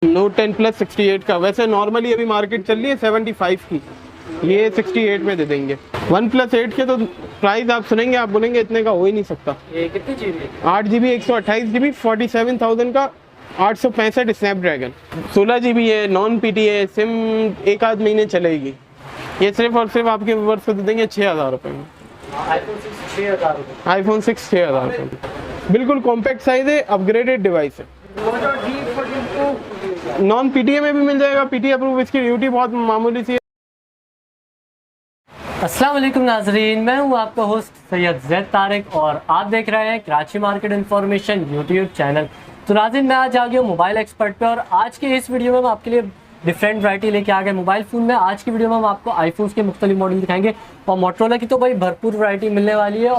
Note 10 plus 68 का। वैसे normally अभी मार्केट चल रही है 75 की, ये 68 में दे देंगे। वन प्लस 8 के तो प्राइस आप सुनेंगे, आप बोलेंगे इतने का हो ही नहीं सकता। ये कितनी जीबी? 8 GB 128 GB 47,000 का, 865 स्नैपड्रैगन, 16 GB है, नॉन PT है, सिम एक आध महीने चलेगी। ये सिर्फ और सिर्फ आपके व्यूअर्स को दे देंगे 6,000 रुपये में। iPhone 6 6,000 रुपये में। बिल्कुल कॉम्पैक्ट साइज है, अपग्रेडेड डिवाइस है। नॉन PTA में भी मिल जाएगा, PT अप्रूव, इसकी ड्यूटी बहुत मामूली सी है। अस्सलाम वालेकुम नाजरीन, मैं हूं आपका होस्ट सैयद जैद तारिक और आप देख रहे हैं Karachi market information YouTube channel. तो नाज़रीन, मैं आज आ गया हूँ मोबाइल एक्सपर्ट पे और आज के इस वीडियो में हम आपके लिए डिफरेंट वैरायटी लेके आ गए मोबाइल फ़ोन में। आज की वीडियो में हम आपको आईफोन्स के मुख्तलिफ मॉडल दिखाएंगे और मोटरोला की तो भाई भरपूर वैरायटी मिलने वाली है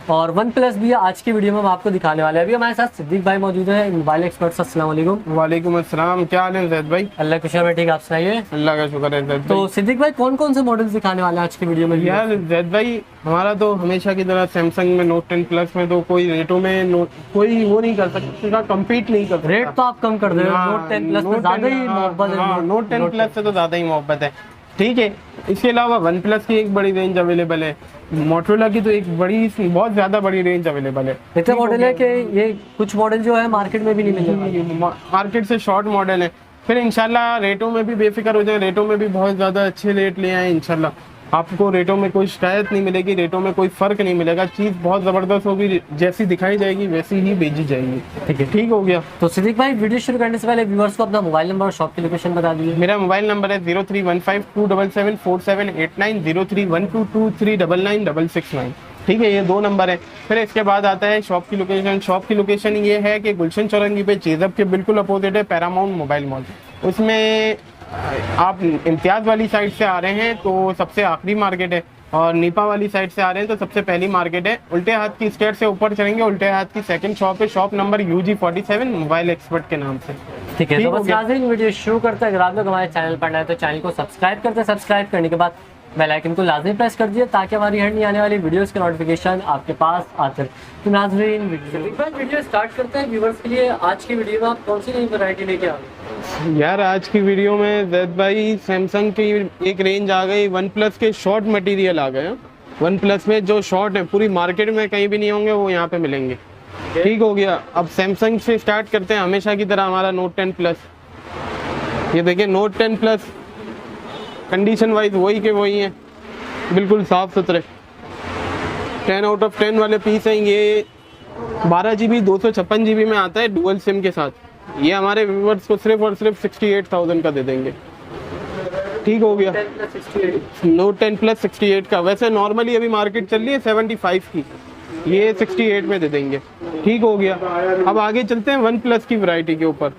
और वन प्लस भी आज की वीडियो में हम आपको दिखाने वाले हैं। अभी हमारे साथ सिद्दीक भाई मौजूद हैं, मोबाइल एक्सपर्ट। अस्सलाम वालेकुम। वालेकुम अस्सलाम, क्या हाल है जैद भाई? अल्लाह का शुक्र है, ठीक। आप सुनाइए। अल्लाह का शुक्र है जैद भाई। तो सिद्दीक भाई, कौन कौन से मॉडल्स दिखाने वाले हैं आज की वीडियो में? यार जैद भाई, हमारा तो हमेशा की तरह सैमसंग में नोट 10 प्लस में तो कोई रेटों में कोई वो नहीं कर सकता, कम्पीट नहीं कर सकता। रेट तो आप कम कर दे रहे हो, नोट 10 प्लस में ज़्यादा ही मोहब्बत है। नोट 10 प्लस से तो ज़्यादा ही मोहब्बत है, ठीक है। इसके अलावा वन प्लस की एक बड़ी रेंज अवेलेबल है, मोटरोला की तो एक बहुत ज़्यादा बड़ी रेंज अवेलेबल है। इतना मॉडल है कि ये कुछ मॉडल जो है मार्केट में भी नहीं मिलेगा, मार्केट से शॉर्ट मॉडल है। फिर इंशाल्लाह रेटों में भी बेफिक्र हो जाए, रेटों में भी बहुत ज़्यादा अच्छे रेट ले आए इंशाल्लाह। आपको रेटों में कोई शिकायत नहीं मिलेगी, रेटों में कोई फ़र्क नहीं मिलेगा। चीज़ बहुत ज़बरदस्त होगी, जैसी दिखाई जाएगी वैसी ही भेजी जाएगी। ठीक है, ठीक हो गया। तो सिद्दीक भाई, वीडियो शुरू करने से पहले व्यूअर्स को अपना मोबाइल नंबर और शॉप की लोकेशन बता दीजिए। मेरा मोबाइल नंबर है 031527747890 0312239969, ठीक है, ये दो नंबर है। फिर इसके बाद आता है शॉप की लोकेशन। शॉप की लोकेशन ये है कि गुलशन चौरंगी पे चेज़अप के बिल्कुल अपोजिट है पैरामाउंट मोबाइल मॉल। उसमें आप इम्तियाज़ वाली साइड से आ रहे हैं तो सबसे आखिरी मार्केट है, और नीपा वाली साइड से आ रहे हैं तो सबसे पहली मार्केट है। उल्टे हाथ की स्टेयर से ऊपर चलेंगे, उल्टे हाथ की सेकंड शॉप है, shop number UG47 mobile expert के नाम से। ठीक है, तो बस नाज़रीन वीडियो शुरू करते हैं। अगर आप लोग हमारे चैनल पर नए तो चैनल को सब्सक्राइब करते हैं। सब्सक्राइब करने के बाद बेल आइकन को लाजमी प्रेस कर दिए ताकि हमारी हर नई आने वाली वीडियोस के नोटिफिकेशन आपके पास आते हैं। तो नाज़रीन वीडियो स्टार्ट करते हैं। व्यूअर्स के लिए आज की वीडियो में आप कौन सी नई वैरायटी लेके आ गए? यार आज की वीडियो में जैद भाई सैमसंग की एक रेंज आ गई, वन प्लस के शॉर्ट मटेरियल आ गए। वन प्लस में जो शॉर्ट है पूरी मार्केट में कहीं भी नहीं होंगे, वो यहाँ पे मिलेंगे। ठीक हो गया। अब सैमसंग से स्टार्ट करते हैं, हमेशा की तरह हमारा नोट 10 प्लस। ये देखिए नोट 10 प्लस कंडीशन वाइज वही के वही हैं, बिल्कुल साफ सुथरे 10 आउट ऑफ 10 वाले पीस हैं। ये 12 GB 256 GB में आता है डुअल सिम के साथ। ये हमारे व्यूअर्स को सिर्फ और सिर्फ 68,000 का दे देंगे। ठीक हो गया। नोट 10 प्लस 68 का। वैसे नॉर्मली अभी मार्केट चल रही है 75 की, ये 68 में दे देंगे। ठीक हो गया। अब आगे चलते हैं वन प्लस की वैरायटी के ऊपर।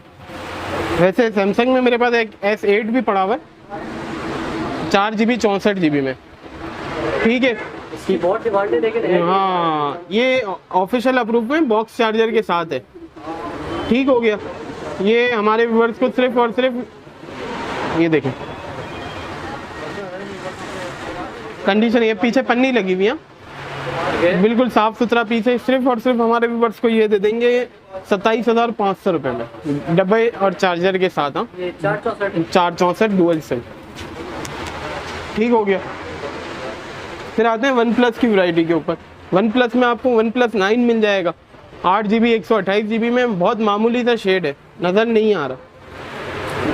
वैसे सैमसंग में मेरे पास एक S8 भी पड़ा हुआ है 4 GB 64 GB में, ठीक है। इसकी बहुत डिमांड है लेकिन हाँ, ये ऑफिशियल अप्रूव में बॉक्स चार्जर के साथ है। ठीक हो गया। ये हमारे व्यूअर्स को सिर्फ और सिर्फ, ये देखें कंडीशन, ये पीछे पन्नी लगी हुई है, बिल्कुल साफ सुथरा पीस है। सिर्फ और सिर्फ हमारे व्यूअर्स को ये दे देंगे 27,500 रुपये में, डब्बे और चार्जर के साथ। हाँ, 464 डुअल सिम। ठीक हो गया। फिर आते हैं वन प्लस की वैरायटी के ऊपर। वन प्लस में आपको वन प्लस 9 मिल जाएगा 8 GB 128 GB में। बहुत मामूली सा शेड है, नज़र नहीं आ रहा।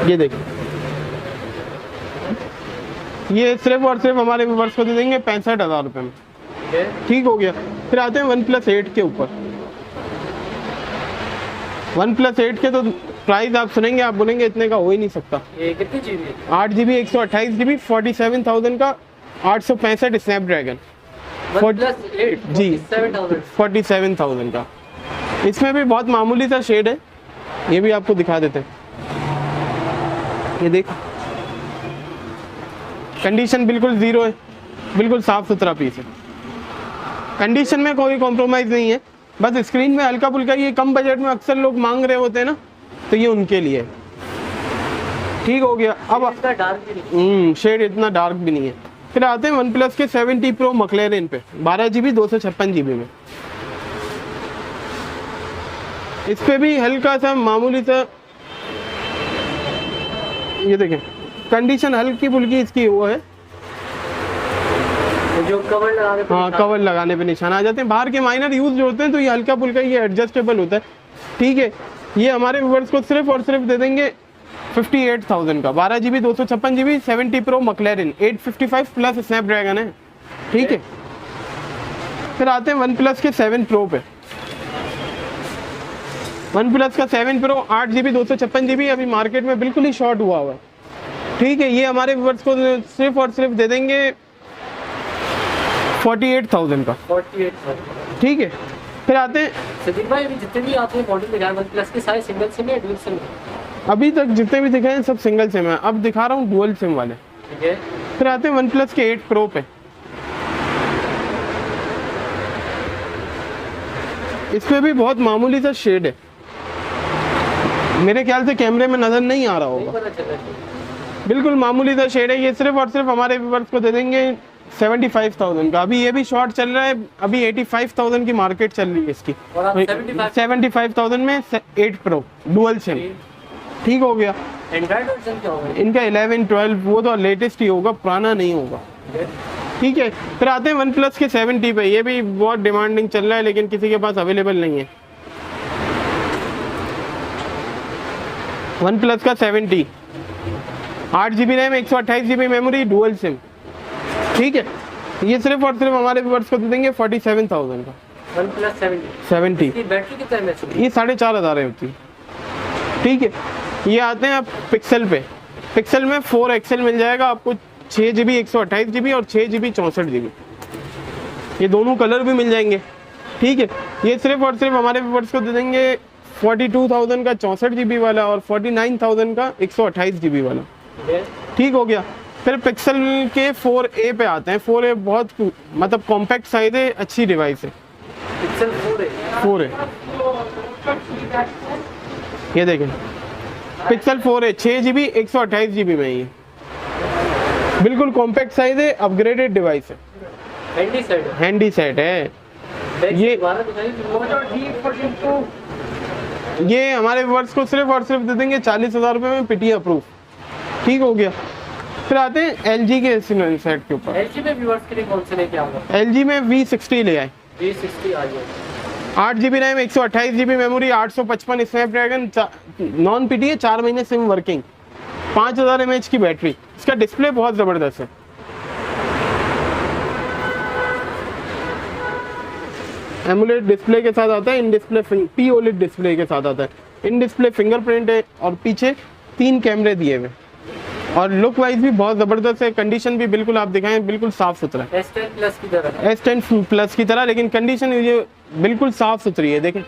ये देखिए, ये सिर्फ और सिर्फ हमारे व्यूअर्स को दे देंगे 65,000 रुपये में। ठीक हो गया। फिर आते हैं वन प्लस 8 के ऊपर। वन प्लस 8 के तो प्राइस आप सुनेंगे, आप बोलेंगे इतने का हो ही नहीं सकता। ये कितनी GB? 8 GB 128 GB 47,000 का, 865 स्नैपड्रैगन जी 47,000 का। इसमें भी बहुत मामूली सा शेड है, ये भी आपको दिखा देते हैं। ये देख, कंडीशन बिल्कुल ज़ीरो है, बिल्कुल साफ सुथरा पीस है। कंडीशन में कोई कॉम्प्रोमाइज़ नहीं है, बस स्क्रीन में हल्का फुल्का, ये कम बजट में अक्सर लोग मांग रहे होते हैं ना, तो ये उनके लिए। ठीक हो गया। अब शेड इतना डार्क भी नहीं है। फिर आते हैं वन प्लस के 70 Pro मैक्लेरन पे 12 GB 256 GB में। इस पे भी हल्का सा मामूली सा ये देखें कंडीशन हल्की फुल्की इसकी वो है, जो कवर लगाने पे हाँ कवर लगाने पे निशान आ जाते हैं। बाहर के माइनर यूज जो होते हैं तो ये हल्का फुल्का ये एडजस्टेबल होता है, ठीक है। ये हमारे व्यूअर्स को सिर्फ और सिर्फ दे देंगे 58,000 का, 12 GB 256 GB 70 Pro मैक्लेरन 855 plus Snapdragon है, ठीक है। फिर आते हैं वन प्लस के 7 Pro पे। वन प्लस का 7 Pro 8 GB 256 GB अभी मार्केट में बिल्कुल ही शॉर्ट हुआ है, ठीक है। ये हमारे व्यूअर्स को सिर्फ और सिर्फ दे देंगे 48,000 का, 48,000, ठीक है। फिर आते हैं सदीक भाई अभी जितने भी आपने मॉडल दिखाए वन प्लस के सारे सिंगल सिम या डुअल सिम? अभी तक जितने भी दिखाए हैं सब सिंगल सिम है, अब दिखा रहा हूँ डुअल सिम वाले, ठीक है। फिर आते हैं वन प्लस के 8 Pro पे। इस पे भी बहुत मामूली सा शेड है, मेरे ख्याल से कैमरे में नजर नहीं आ रहा नहीं होगा, पता चल रहा है। बिल्कुल मामूली सा शेड है। ये सिर्फ और सिर्फ हमारे व्यूअर्स को दे देंगे 75,000 का। अभी ये भी शॉर्ट चल रहा है, अभी 85,000 की मार्केट चल रही है इसकी, और आप 75,000 में 8 Pro डुअल सिम, ठीक हो गया। एंड्रॉइड वर्जन क्या होगा? इनका 11 12 वो तो लेटेस्ट ही होगा, पुराना नहीं होगा, ठीक है। फिर आते हैं वन प्लस के 7T पे। ये भी बहुत डिमांडिंग चल रहा है लेकिन किसी के पास अवेलेबल नहीं है। वन प्लस का 7T 8 GB RAM 128 GB memory dual SIM, ठीक है। ये सिर्फ और सिर्फ हमारे व्यूअर्स को दे देंगे 47,000 का वन प्लस 7T। की बैटरी कितना एमएच होगी? ये 4,500 होती है, ठीक है। ये आते हैं आप पिक्सल पे। पिक्सल में 4 XL मिल जाएगा आपको, 6 GB 128 GB और 6 GB 64 GB, ये दोनों कलर भी मिल जाएंगे, ठीक है। ये सिर्फ और सिर्फ हमारे व्यूअर्स को दे देंगे 42,000 का 64 GB वाला और 49,000 का 128 GB वाला, ठीक हो गया। फिर पिक्सल के 4A पे आते हैं। 4A बहुत मतलब कॉम्पैक्ट साइज है, अच्छी डिवाइस है। पिक्सल 4A ये देखें पिक्सल 4A 6 GB 128 GB में, ये बिल्कुल कॉम्पैक्ट साइज है, अपग्रेडेड डिवाइस है, हैंडी सेट है। हैंडी सेट है। ये ये हमारे व्यूअर्स को सिर्फ और सिर्फ दे देंगे 40,000 रुपये में PTA अप्रूव, ठीक हो गया। फिर आते हैं LG के सेट के ऊपर। एलजी में व्यूअर्स के लिए कौन से लेके आऊंगा? LG में V60 ले आए, V60 आ गया। 8 GB RAM 128 GB memory 855 Snapdragon non PTA 4 महीने सिम वर्किंग 5000 mAh की बैटरी। इसका डिस्प्ले बहुत ज़बरदस्त है, एमुलेट डिस्प्ले के साथ आता है, इन डिस्प्ले POLED डिस्प्ले के साथ आता है, इन डिस्प्ले फिंगरप्रिंट है और पीछे 3 कैमरे दिए हुए और लुक वाइज भी बहुत ज़बरदस्त है। कंडीशन भी बिल्कुल आप दिखाएं बिल्कुल साफ़ सुथरा है, S10 प्लस की तरह। S10 प्लस की तरह, लेकिन कंडीशन ये बिल्कुल साफ़ सुथरी है। देखें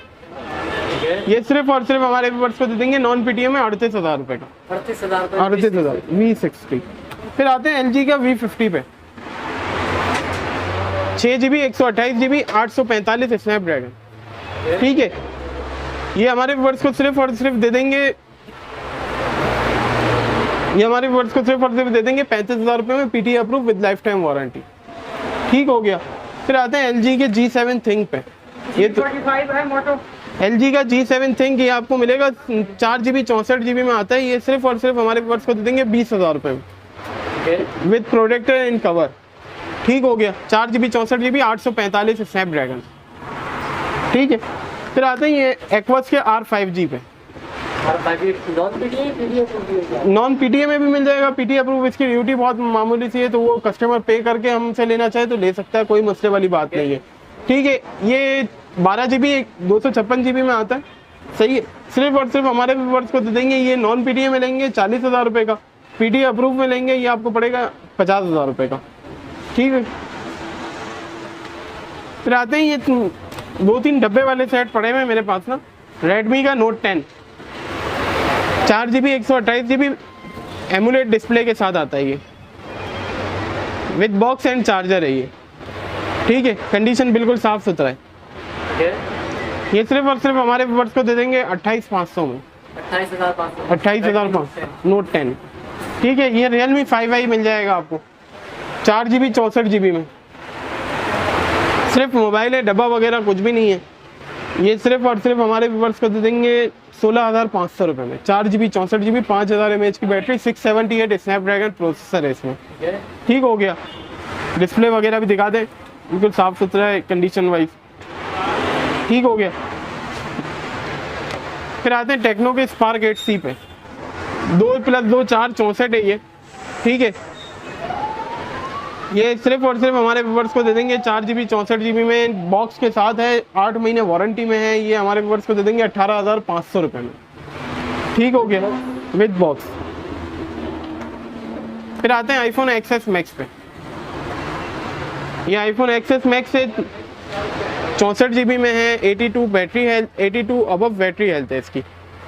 ये सिर्फ और सिर्फ हमारे व्यूअर्स को दे देंगे नॉन PTA में 38,000 रुपये का, 38,000 V60। फिर आते हैं LG का V50 पे 6 GB 128 GB 845 स्नैपड्रैगन, ठीक है। ये हमारे व्यूअर्स को सिर्फ और सिर्फ दे देंगे, ये हमारे व्यूअर्स को सिर्फ और सिर्फ दे देंगे 35,000 रुपये में PTA approve with life time warranty, ठीक हो गया। फिर आते हैं LG के G7 थिंक पे। ये तो है मोटो LG का G7 थिंक ये आपको मिलेगा 4 GB 64 GB में आता है। ये सिर्फ और सिर्फ हमारे व्यूअर्स को दे देंगे 20,000 रुपये में विद प्रोटेक्टर एंड कवर, ठीक हो गया। 4 GB 64 GB 845 स्नैपड्रैगन, ठीक है। फिर आते हैं ये एक्वस के R5G पे। नॉन PTA में भी मिल जाएगा, PTA अप्रूव। इसकी ड्यूटी बहुत मामूली सी है, तो वो कस्टमर पे करके हमसे लेना चाहे तो ले सकता है, कोई मसले वाली बात नहीं है, ठीक है। ये 12 GB 256 GB में आता है, सही है। सिर्फ और सिर्फ हमारे व्यूअर्स को दे देंगे, ये नॉन PTA में लेंगे 40,000 रुपये का, PTA अप्रूव में लेंगे ये आपको पड़ेगा 50,000 रुपये का, ठीक है। फिर आते हैं ये 2-3 डब्बे वाले सेट पड़े हुए मेरे पास ना, Redmi का Note 10 4 GB 128 GB AMOLED display के साथ आता है, ये विद बॉक्स एंड चार्जर है ये, ठीक है। कंडीशन बिल्कुल साफ सुथरा है। ये सिर्फ और सिर्फ हमारे व्यूअर्स को दे देंगे 28,500 में, 28,500 Note 10, ठीक है। ये Realme 5i मिल जाएगा आपको 4 GB 64 GB में। सिर्फ मोबाइल है, डब्बा वगैरह कुछ भी नहीं है, ये सिर्फ और सिर्फ हमारे व्यूवर्स को दे देंगे 16,500 रुपये में। 4 GB 64 GB 5000 mAh की बैटरी, 678 स्नैपड्रैगन प्रोसेसर है इसमें। ठीक हो गया। डिस्प्ले वगैरह भी दिखा दें, बिल्कुल साफ सुथरा है कंडीशन वाइज। ठीक हो गया। फिर आते हैं टेक्नो के स्पार्क 8C पे। 2+2 4 64 है ये। ठीक है, ये सिर्फ और सिर्फ हमारे व्यूवर्स को दे देंगे 4 GB 64 GB में, बॉक्स के साथ है, 8 महीने वारंटी में है। ये हमारे व्यूवर्स को दे देंगे 18,500 रुपये में। ठीक हो गया, विद बॉक्स। फिर आते हैं आईफोन XS मैक्स पे। ये आईफोन XS मैक्स है, 64 GB में है, 82 battery health, 82 above battery health है इसकी।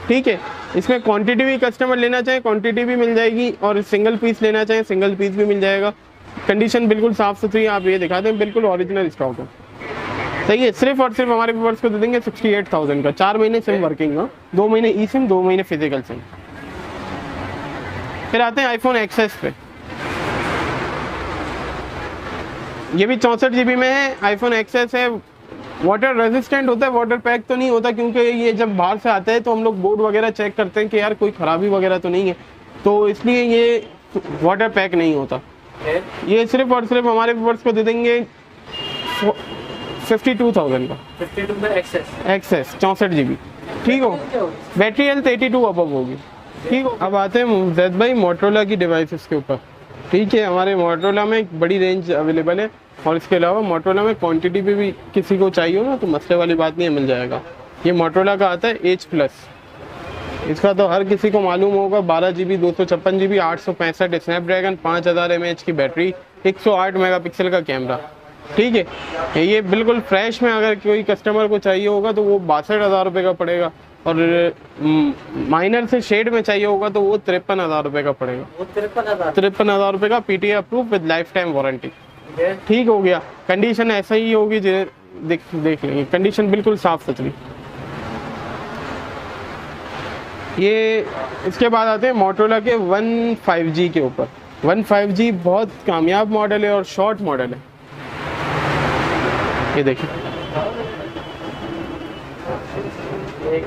ठीक है, इसमें क्वांटिटी भी कस्टमर लेना चाहे क्वांटिटी भी मिल जाएगी, और सिंगल पीस लेना चाहे सिंगल पीस भी मिल जाएगा। कंडीशन बिल्कुल साफ सुथरी है, आप ये दिखा दें, बिल्कुल ओरिजिनल स्टॉक है। सही है, सिर्फ और सिर्फ हमारे व्यूअर्स को दे देंगे 68,000 का। 4 महीने सिम वर्किंग का, 2 महीने ई सिम, 2 महीने फिजिकल सिम। फिर आते हैं आईफोन XS पे। ये भी 64 GB में है, आईफोन XS है। वाटर रेजिस्टेंट होता है, वाटर पैक तो नहीं होता, क्योंकि ये जब बाहर से आता है तो हम लोग बोर्ड वगैरह चेक करते हैं कि यार कोई खराबी वगैरह तो नहीं है, तो इसलिए ये वाटर पैक नहीं होता। ये सिर्फ और सिर्फ हमारे व्यूअर्स को दे देंगे 52,000 का। 52 में XS 64 GB। ठीक हो, बैटरी हेल्थ 82 अबव होगी। ठीक हो। अब आते हैं जैद भाई मोटरोला की डिवाइसेस के ऊपर। ठीक है, हमारे मोटरोला में एक बड़ी रेंज अवेलेबल है, और इसके अलावा मोटरोला में क्वांटिटी भी किसी को चाहिए हो ना तो मसले वाली बात नहीं है, मिल जाएगा। ये मोटरोला का आता है H+, इसका तो हर किसी को मालूम होगा। 12 GB 256 GB 865 स्नैपड्रैगन, 5000 mAh की बैटरी, 108 मेगापिक्सल का कैमरा। ठीक है, ये बिल्कुल फ्रेश में अगर कोई कस्टमर को चाहिए होगा तो वो 62,000 रुपये का पड़ेगा, और माइनर से शेड में चाहिए होगा तो वो 53,000 रुपये का पड़ेगा। 53,000 रुपये का PTA approve with life time warranty. ठीक हो गया। कंडीशन ऐसा ही होगी, देख लेंगे, कंडीशन बिल्कुल साफ सुथरी। ये इसके बाद आते हैं मोटरोला के 1 5G के ऊपर। 1 5G बहुत कामयाब मॉडल है और शॉर्ट मॉडल है। ये देखिए,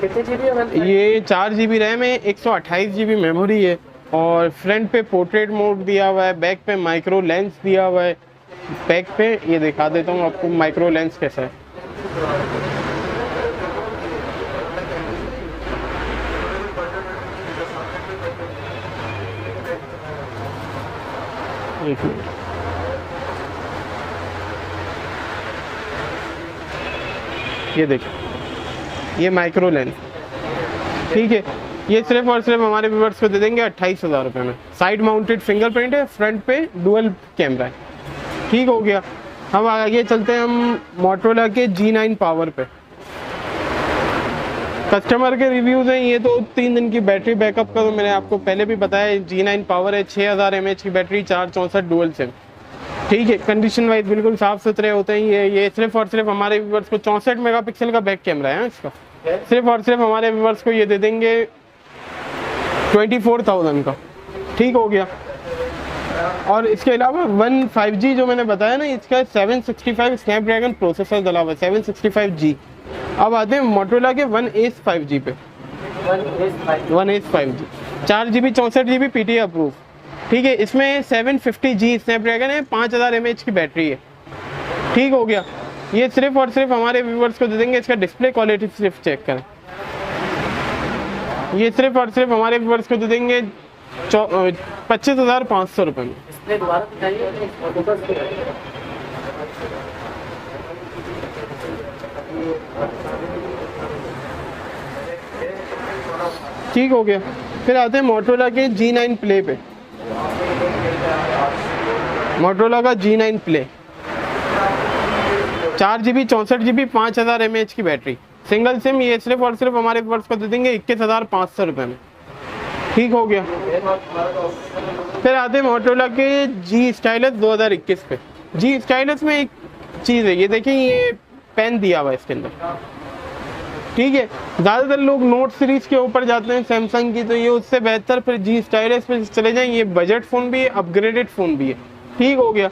कितने GB है? ये 4 GB रैम है, 128 GB मेमोरी है, और फ्रंट पे पोर्ट्रेट मोड दिया हुआ है, बैक पे माइक्रो लेंस दिया हुआ है। बैक पे ये दिखा देता हूँ आपको माइक्रो लेंस कैसा है। एक मिनट, ये देखिए, ये माइक्रो लेंस। ठीक है, ये सिर्फ और सिर्फ हमारे व्यूअर्स को दे देंगे 28,000 रुपये में। साइड माउंटेड फिंगरप्रिंट है, फ्रंट पे डुअल कैमरा है। ठीक हो गया। हम आगे चलते हैं हम मोटरोला के G9 पावर पे। कस्टमर के रिव्यूज़ हैं, ये तो 3 दिन की बैटरी बैकअप का तो मैंने आपको पहले भी बताया। G9 पावर है, 6000 mAh की बैटरी, 464 डुअल सिम। ठीक है, कंडीशन वाइज बिल्कुल साफ सुथरे होते हैं। ये सिर्फ और सिर्फ हमारे व्यूअर्स को 64 मेगापिक्सल का बैक कैमरा है इसका। सिर्फ और सिर्फ हमारे व्यूअर्स को ये दे देंगे 24,000 का। ठीक हो गया। और इसके अलावा 1 5G जो मैंने बताया ना, इसका 765 स्नैपड्रैगन प्रोसेसर डला हुआ है, 765G। अब आते हैं मोटरोला के 1S 5G पे। 1S 5G 4 GB 64 GB PTA approve. ठीक है, इसमें 750G स्नैपड्रैगन है, 5000 mAh की बैटरी है। ठीक हो गया। ये सिर्फ और सिर्फ हमारे व्यूअर्स को दे देंगे, इसका डिस्प्ले क्वालिटी सिर्फ चेक करें। ये सिर्फ और सिर्फ हमारे व्यूअर्स को दे देंगे 25,500 रुपये में। ठीक हो गया। फिर आते हैं मोटरोला के G9 प्ले पे। मोटरोला का G9 play 4 GB 64 GB 5000 mAh की बैटरी, सिंगल सिम। ये सिर्फ और सिर्फ हमारे व्यूअर्स को दे देंगे 21,500 रुपये में। ठीक हो गया। फिर आते हैं मोटरोला के G स्टाइलस 2021 पे। G स्टाइलस में एक चीज़ है, ये देखिए, ये पेन दिया हुआ है इसके अंदर। ठीक है, ज़्यादातर लोग नोट सीरीज के ऊपर जाते हैं सैमसंग की, तो ये उससे बेहतर फिर G स्टाइलस पे चले जाएं। ये बजट फ़ोन भी है, अपग्रेडेड फ़ोन भी है। ठीक हो गया।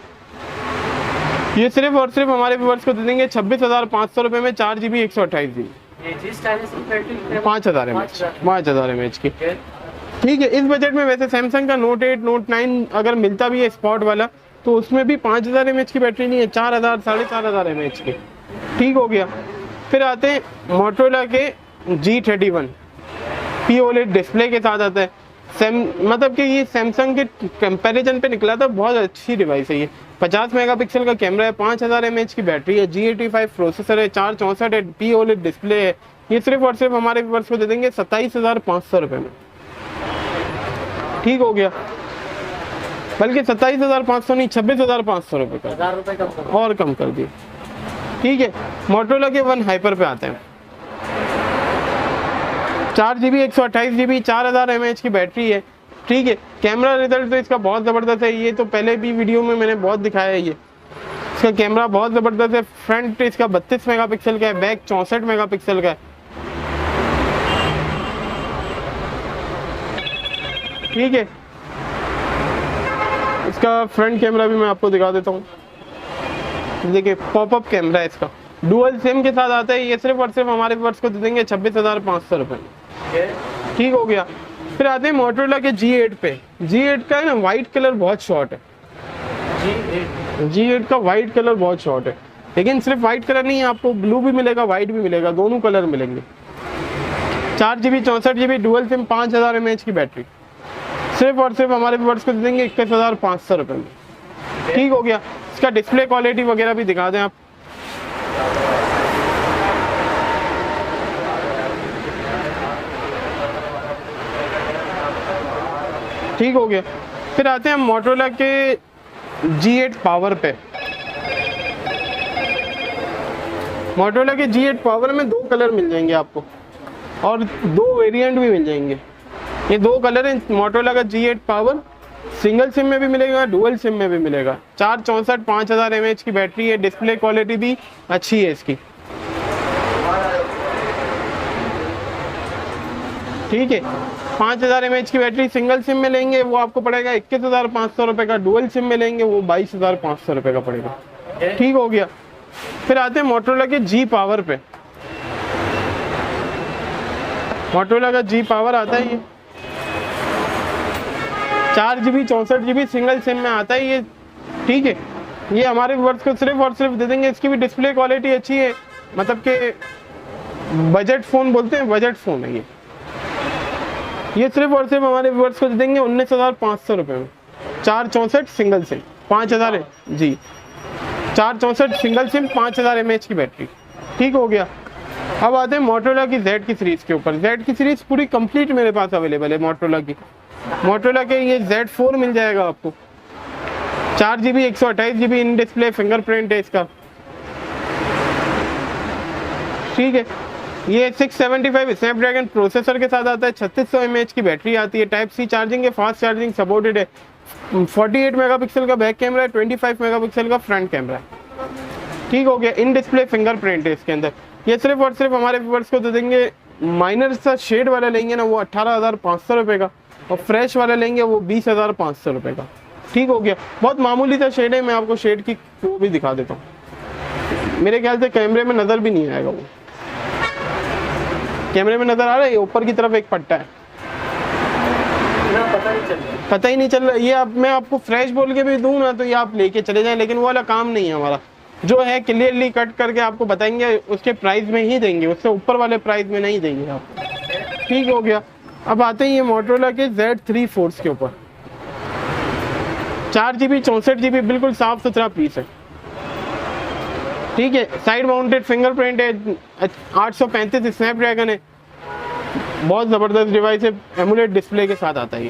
ये सिर्फ और सिर्फ हमारे व्यूअर्स को दे देंगे 26,500 रुपये में, 4 GB 128 GB। ये जी स्टाइलिश की बैटरी 5000 mAh की। ठीक है, इस बजट में वैसे सैमसंग का नोट 8 नोट 9 अगर मिलता भी है स्पॉट वाला तो उसमें भी 5000 mAh की बैटरी नहीं है, 4000 4500 mAh की। ठीक हो गया। फिर आते हैं मोटोरोला के G31 POLED डिस्प्ले के साथ आता है। मतलब कि ये सैमसंग के कंपैरिजन पे निकला था, बहुत अच्छी डिवाइस है ये। 50 मेगापिक्सल का कैमरा है, 5000 mAh की बैटरी है, G85 प्रोसेसर है, 464 है, POLED डिस्प्ले है। ये सिर्फ और सिर्फ हमारे व्यूअर्स को दे देंगे 27,500 रुपये में। ठीक हो गया, बल्कि 27,500 नहीं 26,500 रुपये का, 1000 रुपये कम और कम कर दिए। ठीक है, मोटोरोला के वन हाइपर पे आते हैं। 4GB 128GB 4000 mAh की बैटरी है। ठीक है, कैमरा रिजल्ट तो इसका बहुत ज़बरदस्त है, ये तो पहले भी वीडियो में मैंने बहुत दिखाया है। ये इसका कैमरा बहुत ज़बरदस्त है। फ्रंट इसका 32 मेगापिक्सल का है, बैक 64 मेगापिक्सल का है। ठीक है, इसका फ्रंट कैमरा भी मैं आपको दिखा देता हूँ। देखिए पॉपअप कैमरा है इसका, डुअल सिम के साथ आता है। ये सिर्फ और सिर्फ हमारे व्यूअर्स को दे देंगे 26,500 रुपये। ठीक हो गया। फिर आते हैं मोटोरोला के G8 पे। G8 का है ना वाइट कलर बहुत शॉर्ट है। G8 का वाइट कलर बहुत शॉर्ट है, लेकिन सिर्फ वाइट कलर नहीं है, आपको ब्लू भी मिलेगा वाइट भी मिलेगा, दोनों कलर मिलेंगे। 4GB 64GB dual SIM 5000 mAh की बैटरी, सिर्फ और सिर्फ हमारे व्यूअर्स को दे देंगे 21,500 रुपये में। ठीक हो गया। इसका डिस्प्ले क्वालिटी वगैरह भी दिखा दें आप। ठीक हो गया। फिर आते हैं मोटोरोला के G8 पावर पे। मोटोरोला के G8 पावर में 2 कलर मिल जाएंगे आपको, और 2 वेरिएंट भी मिल जाएंगे। ये 2 कलर हैं मोटोरोला का G8 पावर, सिंगल सिम में भी मिलेगा, डुअल सिम में भी मिलेगा। 464 5000 mAh की बैटरी है, डिस्प्ले क्वालिटी भी अच्छी है इसकी। ठीक है, 5000 mAh की बैटरी सिंगल सिम में लेंगे वो आपको पड़ेगा 21,500 रुपये का, डुअल सिम में लेंगे वो 22,500 रुपये का पड़ेगा। ठीक हो गया। फिर आते हैं मोटोरोला के G पावर पे। मोटोरोला का G पावर आता है, ये 4GB 64GB सिंगल सिम में आता है ये। ठीक है, ये हमारे व्यूअर्स को सिर्फ और सिर्फ दे देंगे। इसकी भी डिस्प्ले क्वालिटी अच्छी है, मतलब कि बजट फ़ोन बोलते हैं, बजट फ़ोन है ये सिर्फ और सिर्फ हमारे व्यूअर्स को दे देंगे 19,500 रुपये में। 464 सिंगल सिम 5000 जी, 464 सिंगल सिम 5000 mAh की बैटरी। ठीक हो गया। अब आते हैं मोटोरोला की Z की सीरीज़ के ऊपर। Z की सीरीज़ पूरी कंप्लीट मेरे पास अवेलेबल है मोटोरोला की। मोटोरोला के ये Z4 मिल जाएगा आपको, 4GB 128GB in display fingerprint है इसका। ठीक है, ये 675 स्नैपड्रैगन प्रोसेसर के साथ आता है, 3600 mAh की बैटरी आती है, टाइप सी चार्जिंग है, फास्ट चार्जिंग सपोर्टेड है। 48 मेगापिक्सल का बैक कैमरा है, 25 मेगापिक्सल का फ्रंट कैमरा है। ठीक हो गया। इन डिस्प्ले फिंगरप्रिंट है इसके अंदर। ये सिर्फ और सिर्फ हमारे व्यूअर्स को दे देंगे, माइनर सा शेड वाला लेंगे ना वो 18,500 रुपये का, और फ्रेश वाला लेंगे वो 20,500 रुपये का। ठीक हो गया। बहुत मामूली सा शेड है, मैं आपको शेड की वो भी दिखा देता हूँ। मेरे ख्याल से कैमरे में नज़र भी नहीं आएगा वो। कैमरे में नज़र आ रहा है, ऊपर की तरफ एक पट्टा है, पता ही नहीं चल रहा। ये अब मैं आपको फ्रेश बोल के भी दूँ ना तो ये आप लेके चले जाएं, लेकिन वो वाला काम नहीं है हमारा। जो है क्लियरली कट करके आपको बताएंगे, उसके प्राइस में ही देंगे, उससे ऊपर वाले प्राइस में नहीं देंगे आपको। ठीक हो गया। अब आते हैं ये मोटोरोला के Z3 फोर्स के ऊपर। 4GB 64GB बिल्कुल साफ सुथरा पीस है। ठीक है, साइड माउंटेड फिंगरप्रिंट है, 835 स्नैपड्रैगन है, बहुत ज़बरदस्त डिवाइस है, एमुलेट डिस्प्ले के साथ आता है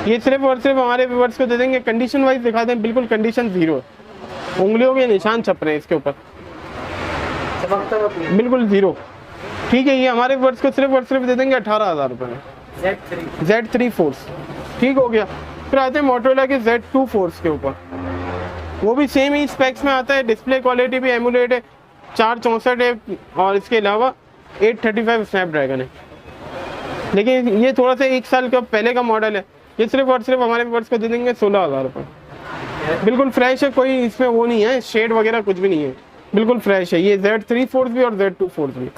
ये सिर्फ और सिर्फ हमारे व्यूअर्स को दे देंगे। कंडीशन वाइज दिखा दें, बिल्कुल कंडीशन 0, उंगलियों के निशान छप रहे हैं इसके ऊपर, बिल्कुल 0। ठीक है, ये हमारे व्यूअर्स को सिर्फ और सिर्फ दे देंगे 18,000 रुपये में, Z3 फोर्स। ठीक हो गया। फिर आते हैं मोटोरोला के Z2 फोर्स के ऊपर। वो भी सेम ही स्पेक्स में आता है, डिस्प्ले क्वालिटी भी एमुलेट है, 464 है, और इसके अलावा 835 स्नैपड्रैगन है। लेकिन ये थोड़ा सा 1 साल का पहले का मॉडल है। ये सिर्फ और सिर्फ हमारे व्यूअर्स को दे देंगे 16,000 रुपये। बिल्कुल फ्रेश है, कोई इसमें वो नहीं है, शेड वगैरह कुछ भी नहीं है, बिल्कुल फ्रेश है। ये Z3 फोर्स भी और Z2 फोर्स भी।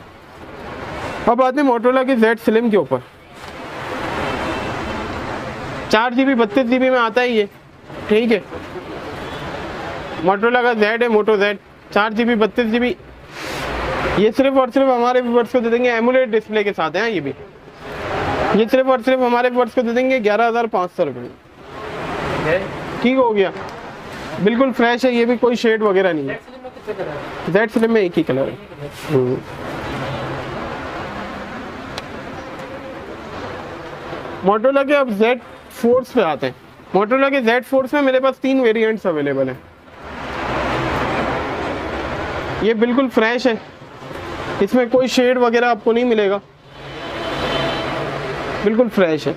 अब आते हैं मोटोरोला के Z स्लिम के ऊपर। 4 GB 32 GB में आता है ये, ठीक है। मोटोरोला का Z है, मोटो Z 4 GB 32 GB। ये सिर्फ और सिर्फ हमारे व्यूअर्स को दे देंगे एमुलेट डिस्प्ले के साथ है। ये सिर्फ और सिर्फ हमारे व्यूअर्स को दे देंगे 11,500 रुपये में। ठीक हो गया, बिल्कुल फ्रेश है, ये भी कोई शेड वगैरह नहीं है। Z स्लिम में एक ही कलर है। मोटोरोला के अब Z फोर्स पे आते हैं। मोटोरोला के Z फोर्स में मेरे पास 3 वेरिएंट्स अवेलेबल हैं। ये बिल्कुल फ्रेश है, इसमें कोई शेड वगैरह आपको नहीं मिलेगा, बिल्कुल फ्रेश है,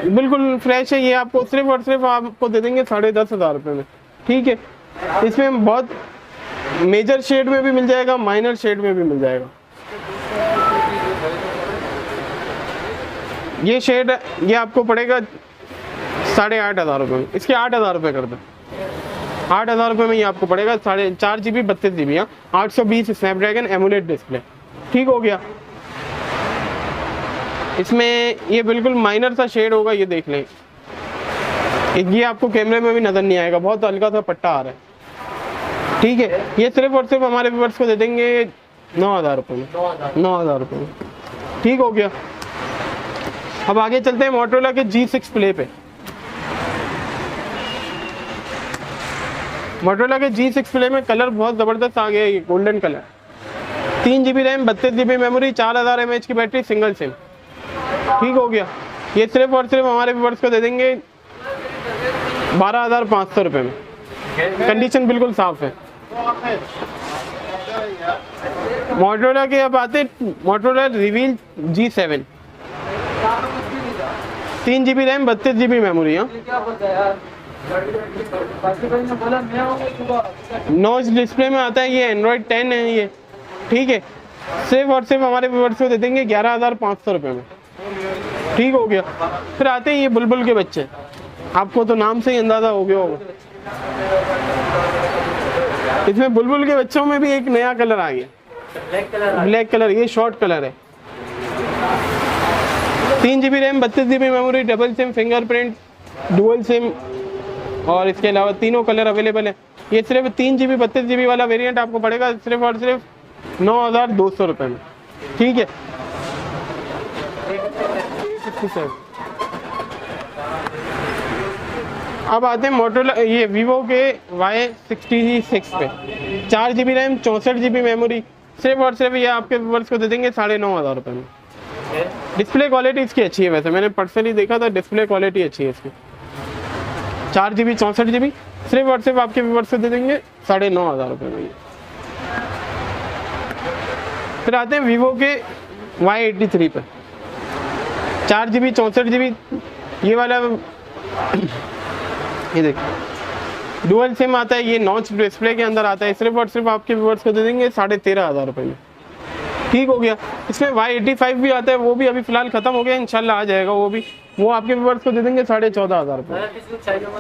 बिल्कुल फ्रेश है। ये आपको सिर्फ और सिर्फ आपको दे देंगे 10,500 रुपये में, ठीक है। इसमें बहुत मेजर शेड में भी मिल जाएगा, माइनर शेड में भी मिल जाएगा। ये शेड ये आपको पड़ेगा 8,500 रुपये में। इसके 8,000 रुपये कर दो, 8,000 रुपये में ये आपको पड़ेगा 4 GB 32 GB 820 Snapdragon AMOLED display. ठीक हो गया। इसमें ये बिल्कुल माइनर सा शेड होगा, ये देख लें। ये आपको कैमरे में भी नज़र नहीं आएगा, बहुत हल्का सा पट्टा आ रहा है, ठीक है। ये सिर्फ और सिर्फ हमारे व्यूअर्स को दे देंगे 9,000 रुपये में, 9,000 रुपये में। ठीक हो गया। अब आगे चलते हैं मोटोरोला के G6 प्ले पे। मोटोरोला के G6 प्ले में कलर बहुत ज़बरदस्त आ गया है, ये golden colour. 3 GB RAM 32 GB memory 4000 mAh की बैटरी सिंगल सिम। ठीक हो गया। ये सिर्फ और सिर्फ हमारे व्यूअर्स को दे देंगे 12,500 रुपये में। कंडीशन बिल्कुल साफ है। मोटोरोला के अब आते Motorola reveal G7 3 GB RAM 32 GB memory. Notch display में आता है, ये एंड्रॉयड 10 है ये, ठीक है। सिर्फ और सिर्फ हमारे व्यूअर्स को दे देंगे 11,500 रुपये में। ठीक हो गया। फिर आते हैं ये बुलबुल के बच्चे, आपको तो नाम से ही अंदाज़ा हो गया होगा। इसमें बुलबुल के बच्चों में भी एक नया कलर आ गया, ब्लैक कलर। ये शॉर्ट कलर है। 3 GB RAM 32 GB memory, double SIM, fingerprint, dual SIM और इसके अलावा तीनों कलर अवेलेबल है। ये सिर्फ 3 GB 32 GB वाला वेरिएंट आपको पड़ेगा सिर्फ और सिर्फ 9,200 रुपये में। ठीक है। अब आते हैं मोटोरोला ये वीवो के Y66 पे। 4 GB रैम 64 GB मेमोरी, सिर्फ और सिर्फ ये आपके व्यूअर्स को दे देंगे 9,500 रुपये में। डिस्प्ले क्वालिटी इसकी अच्छी है, वैसे मैंने पर्सनली देखा था, डिस्प्ले क्वालिटी अच्छी है इसकी। 4 GB 64 GB सिर्फ और सिर्फ आपके व्यूअर्स को दे देंगे 9,500 रुपये में। फिर आते हैं वीवो के Y83 पे। 4 GB 64 GB ये वाला, ये देखिए डुअल सिम आता है, ये नॉच डिस्प्ले के अंदर आता है। सिर्फ और सिर्फ आपके व्यूअर्स को दे देंगे 13,500 रुपये में। ठीक हो गया। इसमें Y85 भी आता है, वो भी अभी फिलहाल खत्म हो गया, इंशाल्लाह आ जाएगा वो भी। वो आपके व्यूअर्स को दे देंगे 14,500 रुपये।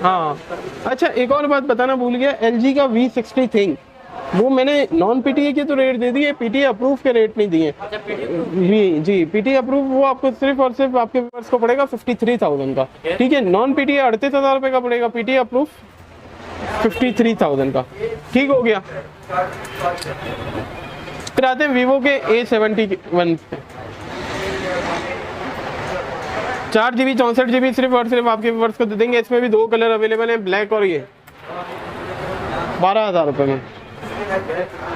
हाँ अच्छा, एक और बात बताना भूल गया, LG का V60 थिंग, वो मैंने नॉन PTA के तो रेट दे दिए, PTA अप्रूव के रेट नहीं दिए। जी PTA अप्रूव वो आपको सिर्फ और सिर्फ आपके व्यूअर्स को पड़ेगा 53,000 का। ठीक है। नॉन PTA 38,000 रुपये का पड़ेगा, PTA अप्रूव 53,000 का। ठीक हो गया। फिर आते हैं वीवो के A71 पे। 4 GB 64 GB सिर्फ और सिर्फ आपके व्यूअर्स को दे देंगे। इसमें भी 2 कलर अवेलेबल हैं, ब्लैक और ये, 12,000 रुपये में।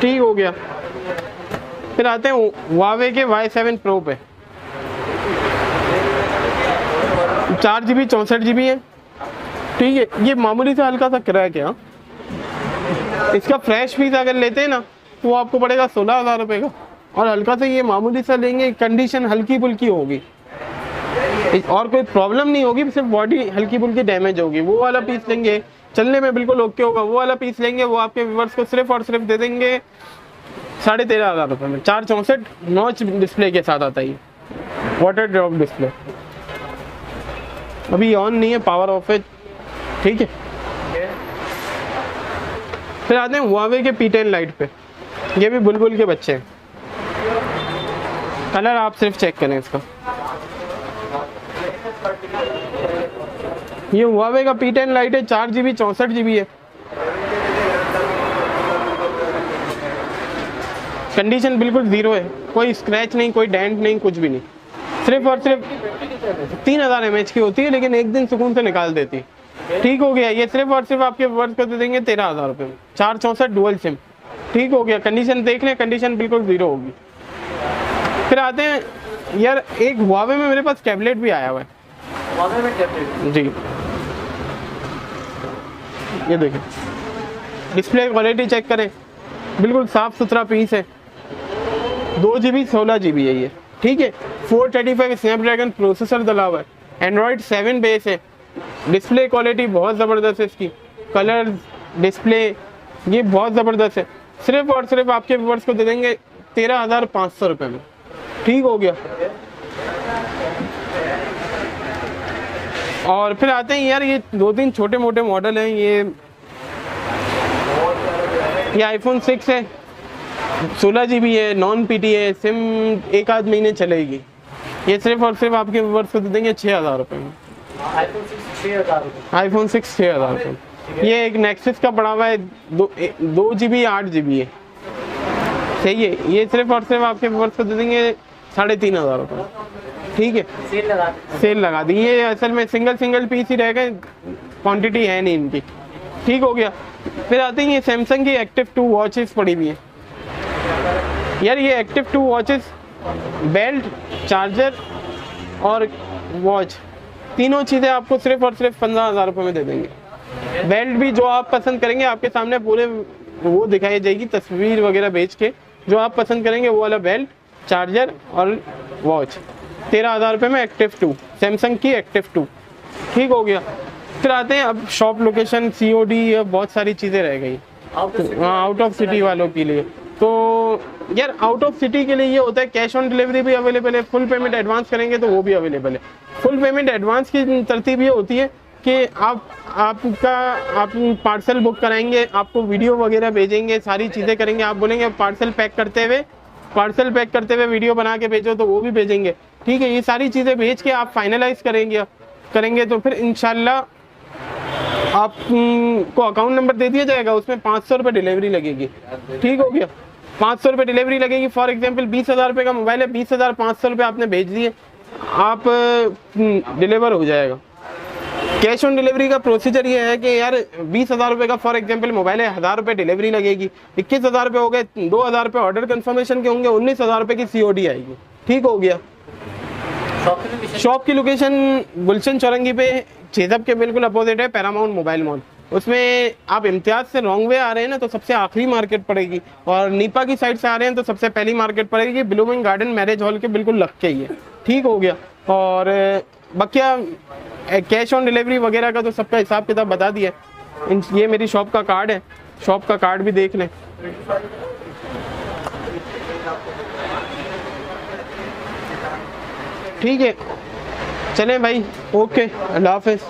ठीक हो गया। फिर आते हैं Huawei के Y7 Pro पे। 4 GB 64 GB है, ठीक है। ये मामूली सा हल्का सा क्रैक है। इसका फ्रेश पीस अगर लेते हैं ना तो वो आपको पड़ेगा 16,000 रुपये का, और हल्का सा ये मामूली सा लेंगे, कंडीशन हल्की फुल्की होगी और कोई प्रॉब्लम नहीं होगी, सिर्फ बॉडी हल्की फुल्की डैमेज होगी। वो वाला पीस लेंगे, चलने में बिल्कुल ओके होगा। वो वाला पीस लेंगे, वो आपके व्यूअर्स को सिर्फ और सिर्फ दे देंगे 13,500 रुपये में। 464 नॉच डिस्प्ले के साथ आता है, वाटर ड्रॉप डिस्प्ले। अभी ऑन नहीं है, पावर ऑफ है, ठीक है। फिर आते हैं हुआवे के P10 लाइट पे, ये भी बुलबुल के बच्चे हैं। कलर आप सिर्फ चेक करें इसका। ये हुआवे का P10 लाइट है, 4GB 64GB है। कंडीशन बिल्कुल ज़ीरो है, कोई स्क्रैच नहीं, कोई डेंट नहीं, कुछ भी नहीं। सिर्फ और सिर्फ 3000 mAh की होती है, लेकिन एक दिन सुकून से निकाल देती है। ठीक हो गया। ये सिर्फ और सिर्फ आपके वर्क कर देंगे 13,000 रुपये में, 464 डुअल सिम। ठीक हो गया। कंडीशन देख लें, कंडीशन बिल्कुल ज़ीरो होगी। फिर आते हैं यार, एक हुआवे में मेरे पास टैबलेट भी आया हुआ है। हुआवे में टैबलेट जी, ये देखें, डिस्प्ले क्वालिटी चेक करें, बिल्कुल साफ़ सुथरा पीस है। 2GB 16GB है ये। ठीक है। 435 स्नैपड्रैगन प्रोसेसर डला हुआ है, एंड्रॉयड 7 बेस है। डिस्प्ले क्वालिटी बहुत ज़बरदस्त है इसकी, कलर डिस्प्ले ये बहुत ज़बरदस्त है। सिर्फ और सिर्फ आपके व्यूअर्स को दे देंगे 13,500 रुपये में। ठीक हो गया। और फिर आते हैं यार, ये 2-3 छोटे मोटे मॉडल हैं। ये iPhone 6 है, 16GB है, नॉन PT है, सिम 1-8 महीने चलेगी। ये सिर्फ और सिर्फ आपके व्यूअर्स को दे देंगे 6,000 रुपये में। iPhone 6 6,000 रुपये। ये एक नेक्सस का पड़ा हुआ है, 2GB 8GB है। सही है। ये सिर्फ और सिर्फ आपके व्यूअर्स को दे देंगे 3,500 रुपये। ठीक है। सेल लगा दी। ये असल में सिंगल पीस ही रह गए, क्वांटिटी है नहीं इनकी। ठीक हो गया। फिर आते हैं ये सैमसंग की एक्टिव 2 वॉचेस पड़ी हुई है यार। ये एक्टिव 2 वॉचेस, बेल्ट, चार्जर और वॉच, तीनों चीज़ें आपको सिर्फ और सिर्फ 15,000 रुपये में दे देंगे। बेल्ट भी जो आप पसंद करेंगे, आपके सामने पूरे वो दिखाई जाएगी, तस्वीर वगैरह बेच के जो आप पसंद करेंगे वो वाला बेल्ट, चार्जर और वॉच 13,000 रुपये में एक्टिव 2, सैमसंग की एक्टिव 2। ठीक हो गया। फिर आते हैं अब शॉप लोकेशन, COD, बहुत सारी चीज़ें रह गई आउट ऑफ सिटी वालों के लिए। तो यार आउट ऑफ सिटी के लिए ये होता है, कैश ऑन डिलीवरी भी अवेलेबल है, फुल पेमेंट एडवांस करेंगे तो वो भी अवेलेबल है। फुल पेमेंट एडवांस की तरतीब ये होती है कि आप पार्सल बुक कराएंगे, आपको वीडियो वगैरह भेजेंगे, सारी चीज़ें करेंगे। आप बोलेंगे पार्सल पैक करते हुए वीडियो बना के भेजो, तो वो भी भेजेंगे। ठीक है। ये सारी चीज़ें भेज के आप फाइनलाइज करेंगे तो फिर इंशाल्लाह आपको अकाउंट नंबर दे दिया जाएगा, उसमें 500 रुपये डिलीवरी लगेगी। ठीक हो गया। 500 रुपये डिलीवरी लगेगी। फॉर एग्जांपल 20,000 रुपये का मोबाइल है, 20,500 रुपये आपने भेज दिए, आप डिलीवर हो जाएगा। कैश ऑन डिलीवरी का प्रोसीजर ये है कि यार 20,000 रुपये का फॉर एग्जांपल मोबाइल है, 1,000 रुपये डिलीवरी लगेगी, 21,000 रुपये हो गए, 2,000 रुपये ऑर्डर कंफर्मेशन के होंगे, 19,000 रुपये की COD आएगी। ठीक हो गया। शॉप की लोकेशन गुलशन चौरंगी पे, चेजब के बिल्कुल अपोजिट है पैरामाउंट मोबाइल मॉल। उसमें आप इम्तियाज से रॉन्ग वे आ रहे हैं ना, तो सबसे आखिरी मार्केट पड़ेगी, और नीपा की साइड से आ रहे हैं तो सबसे पहली मार्केट पड़ेगी ब्लूमिंग गार्डन मैरिज हॉल के बिल्कुल लग के ही है। ठीक हो गया। और बकिया कैश ऑन डिलीवरी वगैरह का तो सबका हिसाब किताब बता दिया। ये मेरी शॉप का कार्ड है, शॉप का कार्ड भी देख लें। ठीक है, चलें भाई, ओके, अल्लाह हाफिज़।